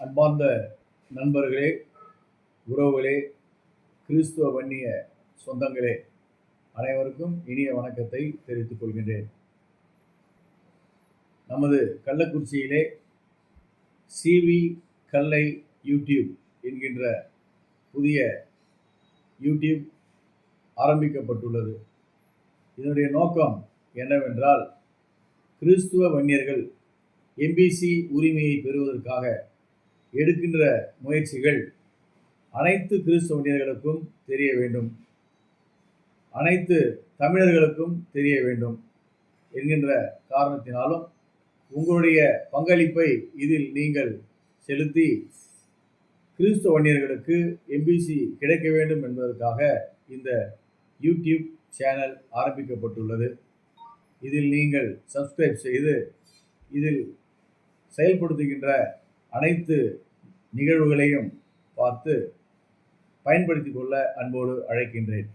அன்பார்ந்த நண்பர்களே, உறவுகளே, கிறிஸ்துவ வன்னிய சொந்தங்களே, அனைவருக்கும் இனிய வணக்கத்தை தெரிவித்துக் கொள்கின்றேன். நமது கள்ளக்குறிச்சியிலே சிவி கல்லை யூடியூப் என்கின்ற புதிய யூடியூப் ஆரம்பிக்கப்பட்டுள்ளது. இதனுடைய நோக்கம் என்னவென்றால், கிறிஸ்துவ வன்னியர்கள் எம்பிசி உரிமையை பெறுவதற்காக எடுக்கின்ற முயற்சிகள் அனைத்து கிறிஸ்துவ வன்னியர்களுக்கும் தெரிய வேண்டும், அனைத்து தமிழர்களுக்கும் தெரிய வேண்டும் என்கின்ற காரணத்தினாலும் உங்களுடைய பங்களிப்பை இதில் நீங்கள் செலுத்தி கிறிஸ்துவ வன்னியர்களுக்கு எம்பிசி கிடைக்க வேண்டும் என்பதற்காக இந்த யூடியூப் சேனல் ஆரம்பிக்கப்பட்டுள்ளது. இதில் நீங்கள் சப்ஸ்கிரைப் செய்து இதில் செயல்படுத்துகின்ற அனைத்து நிகழ்வுகளையும் பார்த்து பயன்படுத்திக் கொள்ள அன்போடு அழைக்கின்றேன்.